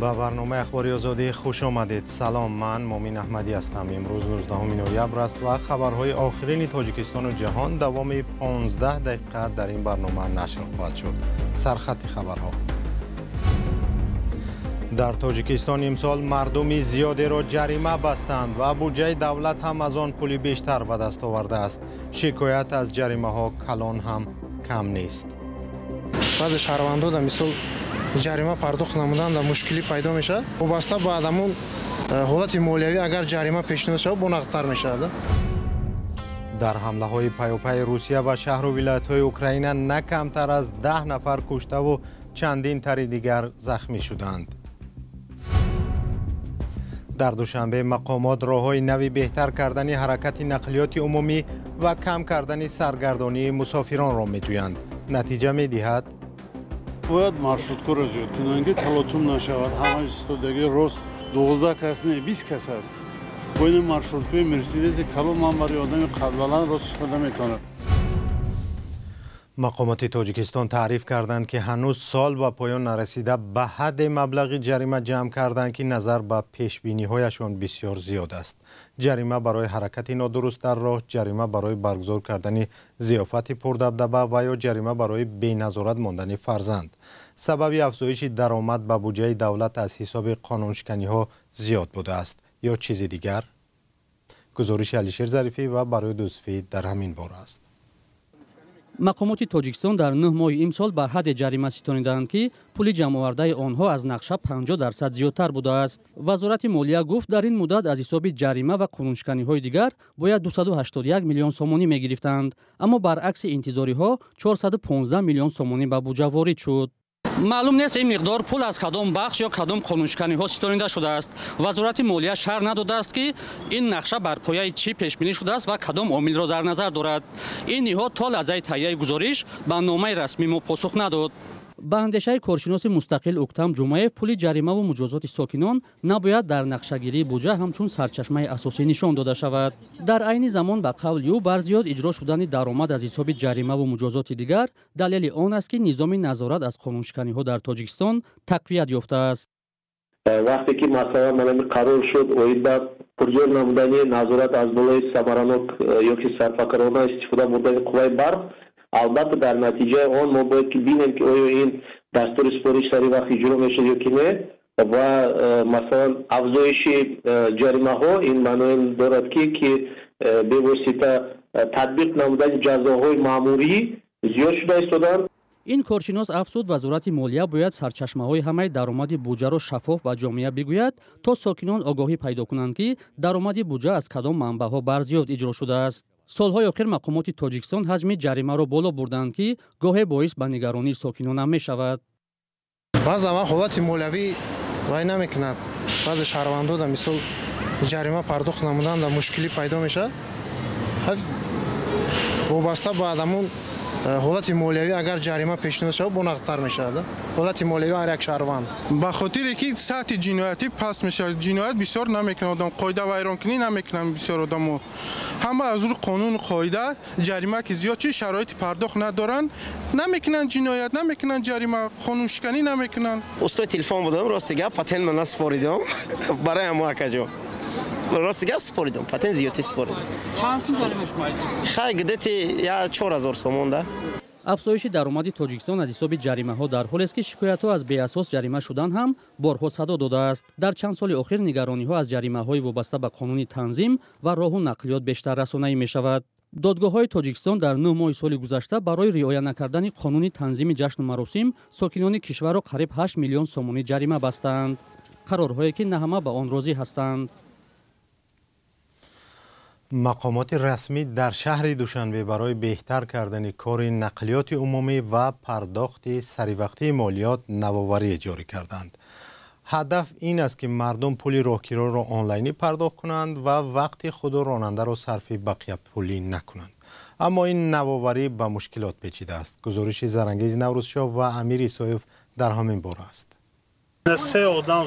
با برنامه اخباری آزادی خوش آمدید. سلام، من مومین احمدی هستم. امروز 19 نوامبر است و خبرهای آخرین تاجیکستان و جهان دوام 15 دقیقه در این برنامه نشر خواهد شد. سرخط خبرها: در تاجیکستان امسال مردمی زیادی را جریمه بستند و بودجه دولت هم از آن پولی بیشتر به دست آورده است. شکایت از جریمه ها کلان هم کم نیست. بعضی شهروندان در مثال جریمه پرداخت نمودن در مشکلی پیدا میشه. وابسته به همون حالت مالیوی اگر جریمه پیشنهاد شود بنقص‌تر میشه. در حمله های پیاپی روسیه به شهر و ولایت های اوکراین نه کمتر از 10 نفر کشته و چندین تن دیگر زخمی شدند. در دوشنبه مقامات راه‌های نوی بهتر کردن حرکت نقلیات عمومی و کم کردن سرگردانی مسافران را می‌جویند. نتیجه می‌دهد باید маршрутка را زیاد کنند که تلاطم نشود. همه ایستادگی راست 12 کس نه 20 کس است. با این маршруткаи مرسیدس کلان من برای آدم قدولان راست استفاده میکنه. مقامات تاجیکستان تعریف کردند که هنوز سال به پایان نرسیده به حد مبلغ جریمه جمع کردند که نظر به پیشبینی‌هایشان بسیار زیاد است. جریمه برای حرکت نادرست در راه، جریمه برای برگزار کردن ضیافت پردبدبه و یا جریمه برای بی‌نظارت ماندن فرزند. سبب افزایش درآمد به بودجه دولت از حساب قانونشکنی‌ها زیاد بوده است یا چیز دیگر؟ گزارش علیشیر ظریفی و برای دوسفی در همین باره است. مقامات تاجیکستان در 9 ماه امسال به حد جریمه ستانیدند که پول جمع آورده آنها از نقشه 50% زیادتر بوده است. وزارت مالیه گفت در این مدت از حساب جریمه و قانونشکنی‌های دیگر باید 281 میلیون سومانی می‌گرفتند، اما برعکس انتظاری‌ها 415 میلیون سومانی به بودجه وارد شد. معلوم نیست این مقدار پول از کدام بخش یا کدام قانونشکنی‌ها ستانیده شده است. وزارت مالیه شرح نداده است که این نقشه بر پایه چی پیش بینی شده است و کدام عامل را در نظر دارد. این نهاد تا لحظه تهیه گزارش به نامه رسمی ما پاسخ نداد. به اندیشه کارشناس مستقل اکتم جمعیف، پول جریمه و مجازات ساکنان نباید در نقشه‌گیری بودجه همچون سرچشمه اساسی نشان داده شود. در عین زمان به قول او بر زیاد اجرا شدن درآمد از حساب جریمه و مجازات دیگر دلیل آن است که نظام نظارت از قانونشکنی‌ها در تاجیکستان تقویت یافته است. وقتی که مثلا من قرار شد اویدا پرزور نمودن نظارت از بالای ثمرانک یا که سرفکرانه استفاده بودن قوای برق، البته در نتیجه آن ما باید که بینیم که آیا این دستور سپارش سری وقت اجرا میشه یا که نه و مثلا افزایش جریمه ها این معنی دارد که به واسطه تطبیق نمودن جزاهای ماموری زیاد شده ایستادند. این کارشناس افزود وزارت مالیه باید سرچشمه‌های همه درآمد بودجه را شفاف به جامعه بگوید تا ساکنان آگاهی پیدا کنند که درآمد بودجه از کدام منبع‌ها بر زیاد اجرا شده است. سالهای آخر مقامات تاجیکستان حجم جریمه را بالا بردند که گاهی باعث به نگرانی ساکنان هم می شود. بعضی حالت مالیوی وای نمیکند. بعضی شهروندان در مثال جریمه پرداخت نمودن در مشکلی پیدا میشه. وابسته به همون حالت مالیوی اگر جریمه پیشنهاد شود بنقص‌تر میشه. حالت مالیوی هر یک شهروند به خاطر که سطح جنایتی پس میشه، جنایت بسیار نمیکنه آدم، قاعده ویران کنی نمیکنن بسیار آدمو، همه از روی قانون قاعده جریمه که زیاد چه شرایط پرداخت ندارن نمیکنن، جنایت نمیکنن، جریمه قانون شکنی نمیکنن. استاد تلفن بودم راستگه پاتن من سپاریدم برای ما کجا راستگه سپاریدم پاتن زیادی سپاریدم. چند سال جریمه شما؟ خیلی گدتی یا 4000 سوم ده. افزایش درآمد تاجیکستان از حساب جریمه ها در حالی است که شکایت ها از بی اساس جریمه شدن هم بارها صدا داده است. در چند سال اخیر نگرانی ها از جریمه های وابسته به قانون تنظیم و راه و نقلیات بیشتر رسانه‌ای می شود. دادگاه های تاجیکستان در 9 ماه سال گذشته برای رعایت نکردن قانون تنظیم جشن و مراسم ساکنان کشور را قریب 8 میلیون سومانی جریمه بستند. قرارهایی که نه همه به آن راضی هستند. مقامات رسمی در شهر دوشنبه برای بهتر کردن کار نقلیات عمومی و پرداخت سریوقتی مالیات نوآوری جاری کردند. هدف این است که مردم پول راهگیرا را آنلاینی پرداخت کنند و وقت خود و راننده را صرف بقیه پولی نکنند. اما این نوآوری به مشکلات پیچیده است. گزارش زرانگیز نوروزشاه و امیر ایسایف در همین باره است. 3 آدم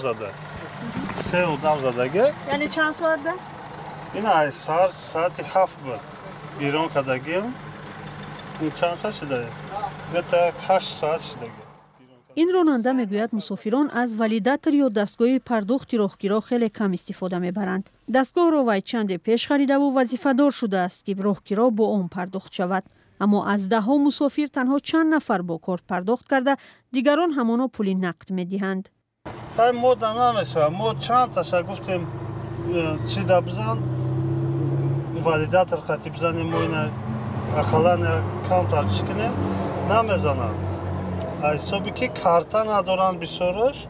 زدگی یعنی چند ساعت ده؟ این های ساعت 7 بود بیرون کدگیم این چند خواهد شده؟ تا 8 ساعت شده این راننده میگوید مسافران از والیداتور یا دستگاه پرداخت راهگیرا خیلی کم استفاده میبرند. دستگاه را وی چند پیش خریده و وظیفه‌دار شده است که راهگیرا با آن پرداخت شود. اما از ده ها مسافر تنها چند نفر با کارت پرداخت کرده، دیگران همانا پول نقد میدهند. ما نمیشه. ما چند تاشا گفتیم چی دا بزن والیداتور خطی بزنیم ما اینه اقلا کانتر چکنیم نمیزنن. حسابی که کارتا ندارن بسیارش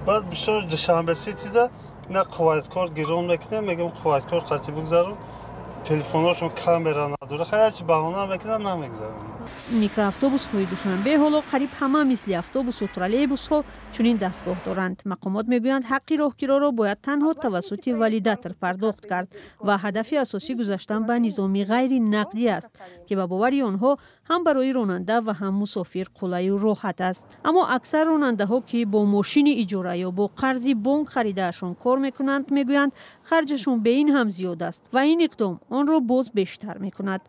بعد بسیار دوشنبه سیتی ده نه قواعد کار گیرون میکنه میگم قواعد کار خطی بگذارم تلفناشون کامرا نداره خیلی چی بهانه میکنن نمیگذارن. میکرواتوبوس های دوشنبه حالا قریب همه مثل اتوبوس و ترالیبوس ها چنین دستگاه دارند. مقامات میگویند حق راهگیرا را باید تنها توسط والیداتور پرداخت کرد و هدف اساسی گذاشتن به نظام غیر نقدی است که به باور آنها هم برای راننده و هم مسافر قلای و راحت است. اما اکثر راننده ها که با ماشین اجاره یا با قرض بانک خریدهشون کار میکنند میگویند خرجشون به این هم زیاد است و این اقدام آن را باز بیشتر میکند.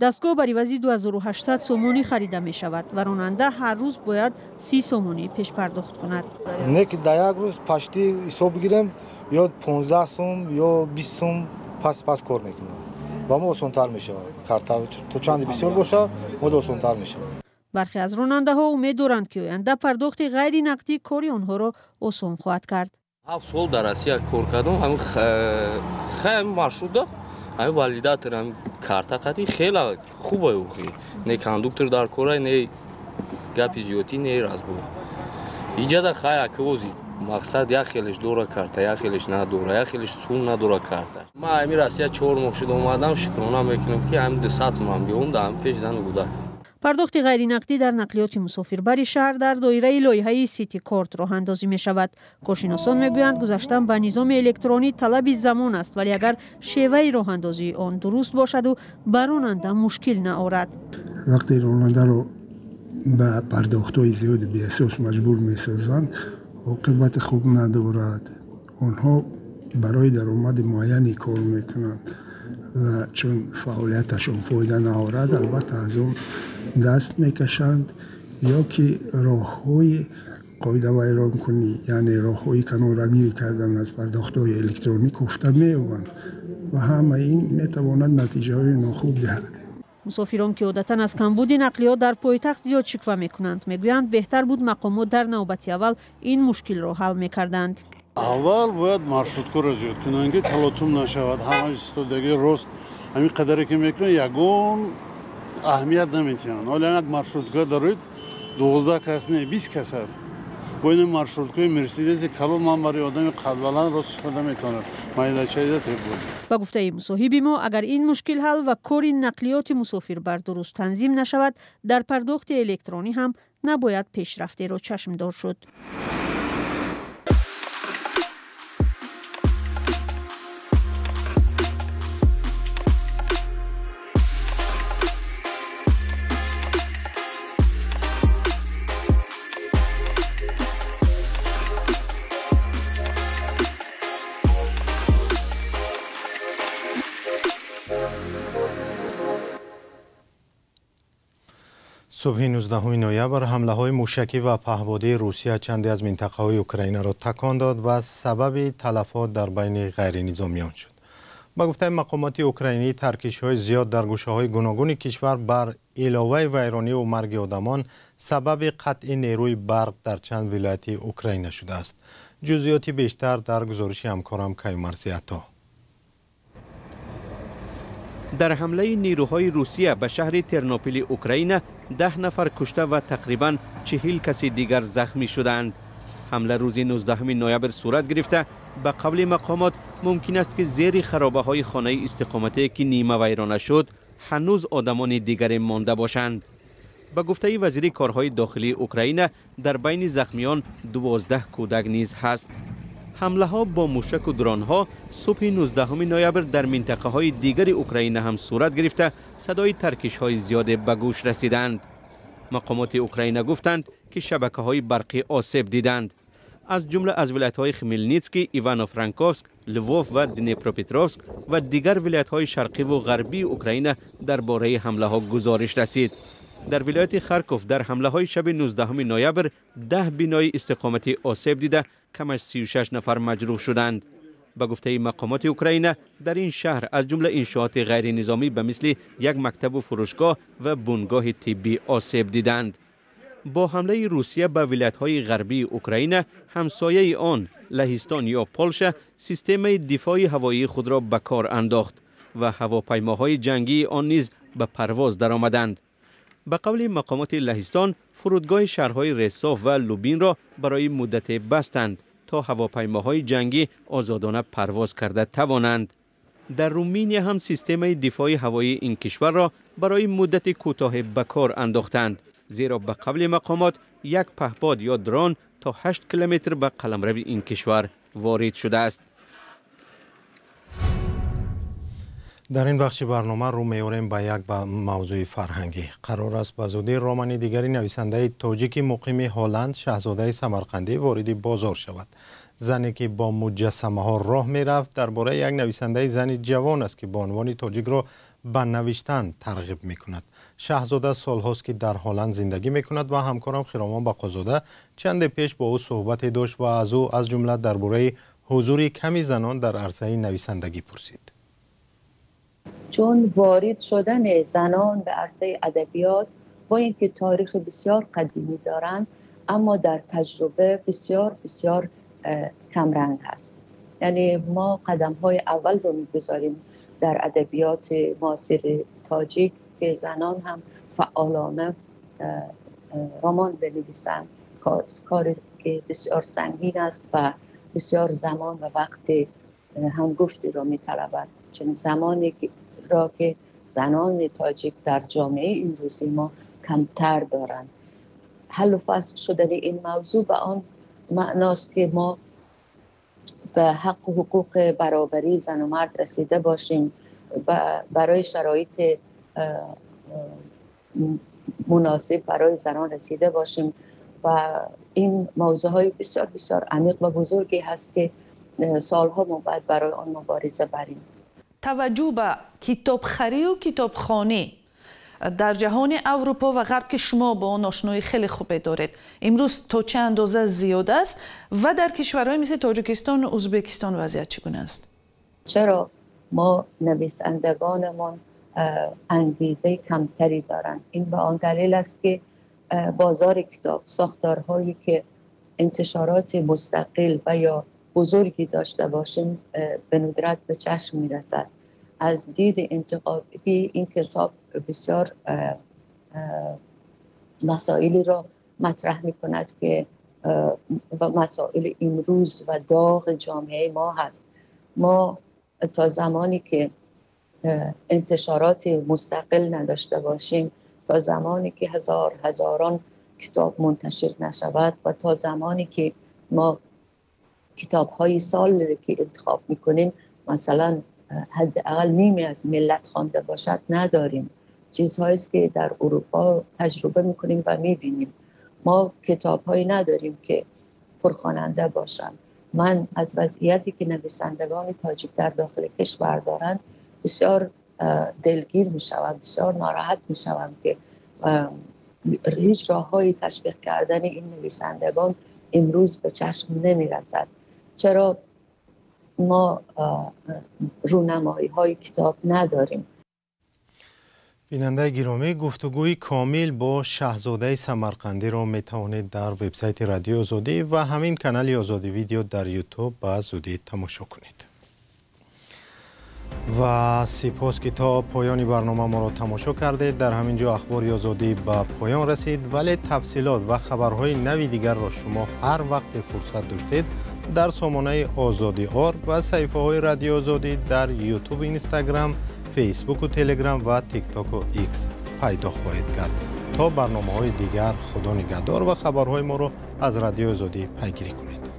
دستگاه بر عوض 2800 سومونی خریده می شود و راننده هر روز باید 30 سومونی پیش پرداخت کند. نه که در یک روز پشتی حساب بگیریم یا 15 سوم یا 20 سوم پس کار میکنه و ما آسان‌تر میشه. کارتا تو چند بسیار باشه ما آسان‌تر میشه. برخی از راننده ها امید دارند که آینده پرداخت غیر نقدی کاری آنها را آسان خواهد کرد. 7 سال در روسیه کار کردم خیلی مرشد همین والیداتور هم کارتا قطعی خیلی خوبه اوخی نه کاندوکتور در کاره نه گپی زیادی نه راز بود ایجاد خیلی کوزی مقصد یا خیلیش دوره کارتا یا خیلیش ندوره یا خیلیش سون ندوره کارتا ما همین روسیه 4 ماه شده اومدم شکرانه میکنم که همین 200 من بیوندم پیش زن بوده. پرداخت غیر نقدی در نقلیات مسافربری شهر در دایره لایحه سیتی کارت راه اندازی می شود. کارشناسان میگویند گذاشتن به نظام الکترونی طلب زمان است ولی اگر شیوه راه اندازی آن درست باشد و بر راننده مشکل نآورد. وقتی راننده رو به پرداخت‌های زیاد بی اساس مجبور می‌سازند عاقبت خوب ندارد. آنها برای درآمد معینی کار میکنند و چون فعالیتشون فایده نآورد البته از اون دست میکشند یا که راه‌های قاعده ویران کنی یعنی راه‌های کناره‌گیری کردن از پرداخت‌های الکترونیک افته می‌یابند و همه این میتواند نتیجه‌های ناخوب دهد. مسافران که عادتاً از کمبود نقلیات در پایتخت زیاد شکوه میکنند میگویند بهتر بود مقامات در نوبت اول این مشکل را حل میکردند. اول باید маршрутка را زیاد کنن که تلاطم نشود همه ایستادگی راست همین قدری که میکنن یگون اهمیت نمیتونن. حالا اگر маршрутка دارید 12 کس نه 20 کس است با این маршруткаи مرسیدس کلون من برای آدم قد بلند راست استفاده میتونم مایداچه بود. با گفته مصاحب ما اگر این مشکل حل و کار نقلیات مسافر بر درست تنظیم نشود در پرداخت الکترونی هم نباید پیشرفته را چشمدار شد. صبح 19 نوامبر حمله‌های موشکی و پهپادی روسیه چندی از منطقه‌های اوکراین را تکان داد و سبب تلفات در بین غیر نظامیان شد. با گفته مقامات اوکراینی ترکش‌های زیاد در گوشه‌های گوناگون کشور بر علاوه ویرانی و مرگ آدمان سبب قطع نیروی برق در چند ولایت اوکراین شده است. جزئیات بیشتر در گزارش همکارم کیومرثی عطا. در حمله نیروهای روسیه به شهر ترنوپیل اوکراین 10 نفر کشته و تقریباً 40 کس دیگر زخمی شدند. حمله روز 19 نوامبر صورت گرفته به قول مقامات ممکن است که زیر خرابه های خانه استقامتی که نیمه ویرانه شد هنوز آدمان دیگر مانده باشند. به گفته وزیر کارهای داخلی اوکراین در بین زخمیان 12 کودک نیز هست. حمله ها با موشک و درون ها صبح 19 نوامبر در منطقه های دیگر اوکراین هم صورت گرفته صدای ترکش های زیاد به گوش رسیدند. مقامات اوکراین گفتند که شبکه های برقی آسیب دیدند. از جمله از ولایت های خمیلنیتسکی، ایوانو فرانکوفسک، لووف و دنیپروپتروفسک و دیگر ولایت های شرقی و غربی اوکراین درباره حمله ها گزارش رسید. در ولایت خارکوف در حمله های شب 19 نوامبر 10 بینای استقامتی آسیب دیده، کمش 36 نفر مجروح شدند. به گفته مقامات اوکراین در این شهر از جمله انشاءات غیر نظامی به مثل یک مکتب و فروشگاه و بنگاه طبی آسیب دیدند. با حمله روسیه به ولایت‌های غربی اوکراین، همسایه آن لهستان یا پولش سیستم دفاع هوایی خود را به کار انداخت و هواپیماهای جنگی آن نیز به پرواز درآمدند. به قول مقامات لهستان، فرودگاه شهرهای رساف و لوبین را برای مدت بستند تا هواپیماهای جنگی آزادانه پرواز کرده توانند. در رومینیا هم سیستم دفاع هوایی این کشور را برای مدت کوتاه به کار انداختند، زیرا به قول مقامات یک پهپاد یا درون تا 8 کیلومتر به قلمرو این کشور وارد شده است. در این بخش برنامه رو می‌آوریم به یک موضوع فرهنگی. قرار است به زودی رمان دیگری نویسنده تاجیک مقیم هلند شاهزاده سمرقندی وارد بازار شود. زنی که با مجسمه ها راه می رفت درباره یک نویسنده زنی جوان است که با عنوان تاجیک را به نوشتن ترغیب می کند. شاهزاده سالهاست که در هلند زندگی می کند و همکارم خرامان بقازاده چند پیش با او صحبت داشت و از او از جمله درباره حضور کمی زنان در عرصه نویسندگی پرسید. چون وارد شدن زنان به عرصه ادبیات با اینکه تاریخ بسیار قدیمی دارند، اما در تجربه بسیار بسیار کمرنگ هست. یعنی ما قدم های اول رو میگذاریم در ادبیات معاصر تاجیک که زنان هم فعالانه رمان بنویسند، کاری که بسیار سنگین است و بسیار زمان و وقت هنگفتی را میطلبد. چون زمانی را که زنان تاجیک در جامعه امروزی ما کمتر دارند. حل و فصل شدن این موضوع به آن معناست که ما به حق و حقوق برابری زن و مرد رسیده باشیم، برای شرایط مناسب برای زنان رسیده باشیم و این موضوع های بسیار بسیار عمیق و بزرگی هست که سالها ما باید برای آن مبارزه بریم. توجه به کتابخری و کتابخوانی در جهان اروپا و غرب که شما با آن آشنایی خیلی خوبه دارید، امروز تا چه اندازه زیاده است و در کشورهای مثل تاجیکستان و ازبکستان وضعیت چگونه است؟ چرا ما نویسندگانمان انگیزه کمتری دارند؟ این به آن دلیل است که بازار کتاب، ساختارهایی که انتشارات مستقل و یا بزرگی داشته باشیم به ندرت به چشم میرسد. از دید انتقادی این کتاب بسیار مسائلی را مطرح می کند که مسائل امروز و داغ جامعه ما هست. ما تا زمانی که انتشارات مستقل نداشته باشیم، تا زمانی که هزاران کتاب منتشر نشود و تا زمانی که ما کتاب‌های سال که انتخاب می‌کنیم مثلا حداقل نیمی از ملت خوانده باشد نداریم. چیزهایی است که در اروپا تجربه می‌کنیم و می‌بینیم. ما کتاب‌هایی نداریم که پرخواننده باشند. من از وضعیتی که نویسندگان تاجیک در داخل کشور دارند بسیار دلگیر می‌شوم، بسیار ناراحت می‌شوم که هیچ راه‌های تشویق کردن این نویسندگان امروز به چشم نمی‌رسد. چرا ما رونمایی های کتاب نداریم؟ بیننده گرامی، گفتگوی کامل با شاهزاده سمرقندی را می توانید در وبسایت رادیو آزادی و همین کانال آزادی ویدیو در یوتیوب به زودی تماشا کنید. و سپاس که تا پایان برنامه ما را تماشا کردید. در همین جا اخبار آزادی به پایان رسید، ولی تفصیلات و خبرهای نوی دیگر را شما هر وقت فرصت داشتید در سامانه آزادی آر و صفحه های رادیو آزادی در یوتیوب، اینستاگرام، فیسبوک و تلگرام و تیک تاک و ایکس پیدا خواهید کرد. تا برنامه های دیگر خدا نگهدار و خبرهای ما را از رادیو آزادی پیگیری کنید.